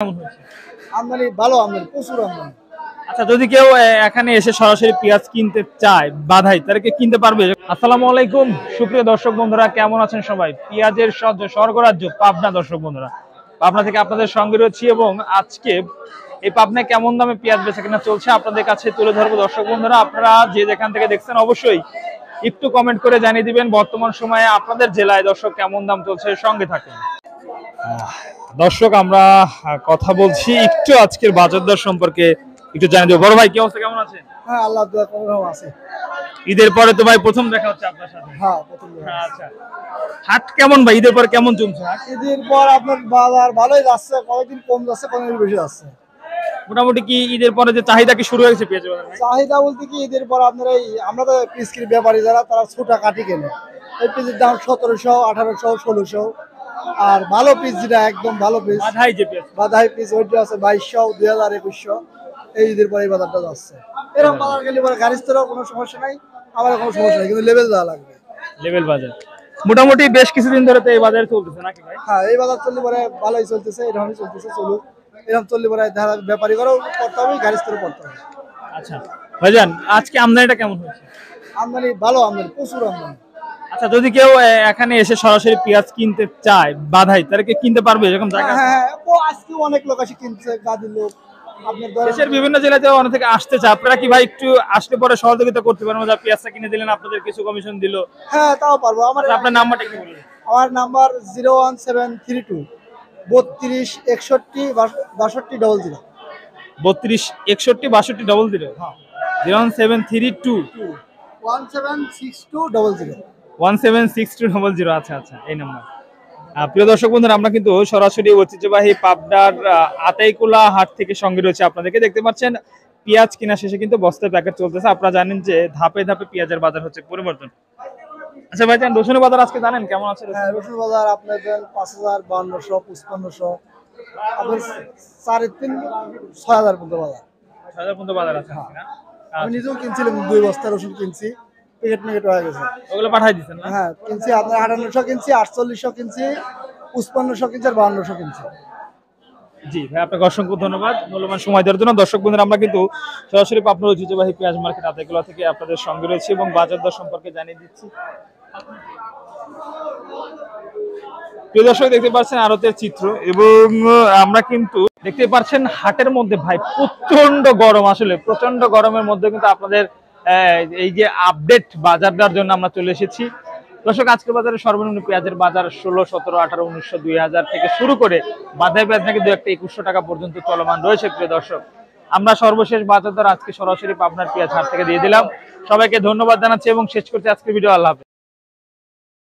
কেমন হয়েছে? আমদানি ভালো, আমদানি প্রচুর আমদানি। আচ্ছা, যদি কেউ এখানে এসে সরাসরি পেঁয়াজ কিনতে চায় বাধাই, তারা কি কিনতে পারবে? আসসালামু আলাইকুম সুপ্রিয় দর্শক বন্ধুরা, কেমন আছেন সবাই? পেঁয়াজের স্বর্গরাজ্য পাবনা দর্শক বন্ধুরা, পাবনা থেকে আপনাদের সঙ্গে রয়েছি এবং আজকে এই পাবনায় কেমন দামে পেঁয়াজ বেচাকেনা চলছে আপনাদের কাছে তুলে ধরবো। দর্শক বন্ধুরা, আপনারা যে যেখান থেকে দেখছেন অবশ্যই একটু কমেন্ট করে জানিয়ে দিবেন বর্তমান সময়ে আপনাদের জেলায় দর্শক কেমন দাম চলছে, সঙ্গে থাকুন। দর্শক, আমরা কথা বলছি একটু আজকের বাজার দর সম্পর্কে একটু জানিয়ে দেবো। বড় ভাই, কি অবস্থা, কেমন আছেন? হ্যাঁ, আল্লাহ দোয়া করে আছে। ঈদের পরে তো ভাই প্রথম দেখা হচ্ছে আপনার সাথে। হ্যাঁ, প্রথম দেখা। আচ্ছা, হাট কেমন ভাই? ঈদের পরে কেমন চলছে হাট? ঈদের পর আপনার বাজার ভালোই যাচ্ছে, কয়েকদিন কম যাচ্ছে, কয়েকদিন বেশি যাচ্ছে। মোটামুটি কি ঈদের পরে যে চাহিদা কি শুরু হয়েছে পেঁয়াজের বাজারে? চাহিদা বলতে কি ঈদের পর আপনার এই আমরা তো পিসকির ব্যাপারী যারা, তারা ছোটা কাটি কেনে। এই পিসের দাম 1700, 1800, 1600। আর ভালো পিস যেটা একদম ভালো পিস, বাধাই যে পেঁয়াজ। বাধাই পিস ওইটা আছে 2200, 2000, 2100। এই ঈদের পরে এই বাজারটা যাচ্ছে। এরকম বাজার গেলে পরে গাড়ির তোরও কোনো সমস্যা নাই, আমার কোনো সমস্যা নেই, কিন্তু লেভেল দেওয়া লাগবে। লেভেল বাজার মোটামুটি বেশ কিছুদিন ধরে তো এই বাজারে চলতেছে নাকি ভাই? হ্যাঁ, এই বাজার চললে পরে ভালোই চলতেছে, এরকমই চলতেছে, চলুক। এরকম চললে পরে দেখা ব্যাপারী করেও করতে হবে, গাড়ির তোরও করতে হবে। আচ্ছা ভাইজান, আজকে আমদানিটা কেমন হয়েছে? আমদানি ভালো, আমদানি প্রচুর আমদানি। আচ্ছা, যদি কেউ এখানে এসে সরাসরি পেঁয়াজ কিনতে চায় বাধাই, তারা কি কিনতে পারবে এরকম জায়গা আছে? হ্যাঁ, আজকে অনেক লোক আসে কিনছে, গাদির লোক আপনার দেশের বিভিন্ন জেলাতে অনেক থেকে আসতে চায়, আপনারা কি ভাই একটু আসলে পরে সহযোগিতা করতে পারেন? যা পেঁয়াজটা কিনে দিলেন, আপনাদের কিছু কমিশন দিল। হ্যাঁ, তাও পারবো। আপনার নাম্বারটা একটু বলুন। আমার নাম্বার 01732 32 61 62 00। 32 61 62 00। হ্যাঁ, 0732 1762 00। 176200। আচ্ছা আচ্ছা, এই নাম্বার। প্রিয় দর্শক বন্ধুরা, আমরা কিন্তু সরাসরি ঐতিহ্যবাহী পাবনার আতাইকুলা হাট থেকে সঙ্গে রয়েছে আপনাদেরকে। দেখতে পাচ্ছেন পেঁয়াজ কিনা শেষে কিন্তু বস্তায় প্যাকেট চলতেছে। আপনারা জানেন যে ধাপে ধাপে পেঁয়াজের বাজার হচ্ছে পরিবর্তন। আচ্ছা ভাইজান, রসুনের বাজার আজকে জানেন কেমন আছে? হ্যাঁ, রসুন বাজার আপনার 5000, 5200, 5500, আপনার 3.5, 6000 পর্যন্ত বাজার। 6000 পর্যন্ত বাজার আছে আজকে না? আমি নিজেও কিনছিলাম, 2 বস্তা রসুন কিনছি, প্যাকেট হয়ে গেছে। ওগুলো পাঠাই দিচ্ছেন না? হ্যাঁ, কিনছি আপনার 5800 কিনছি, 4800 কিনছি, 5500 কিনছি, আর 5200 কিনছি। জি ভাই, আপনাকে অসংখ্য ধন্যবাদ মূল্যবান সময় দেওয়ার জন্য। দর্শক বন্ধুরা, আমরা কিন্তু সরাসরি পাবনার ঐতিহ্যবাহী পেঁয়াজ মার্কেট আতাইকুলা থেকে আপনাদের সঙ্গে রয়েছি এবং বাজার দর সম্পর্কে জানিয়ে দিচ্ছি। প্রিয় দর্শক, দেখতে পাচ্ছেন আড়তের চিত্র এবং আমরা কিন্তু দেখতে পাচ্ছেন হাটের মধ্যে ভাই প্রচন্ড গরম, আসলে প্রচন্ড গরমের মধ্যে কিন্তু আপনাদের এই যে আপডেট বাজার দেওয়ার জন্য আমরা চলে এসেছি। দর্শক, আজকের বাজারে সর্বনিম্ন পেঁয়াজের বাজার 16, 17, 18, 1900, 2000 থেকে শুরু করে বাধাই পেঁয়াজ নাকি 2100 টাকা পর্যন্ত চলমান রয়েছে। প্রিয় দর্শক, আমরা সর্বশেষ বাজার দর আজকে সরাসরি পাবনার পেঁয়াজ হাট থেকে দিয়ে দিলাম। সবাইকে ধন্যবাদ জানাচ্ছি এবং শেষ করছি আজকের ভিডিও। আল্লাহ হাফেজ।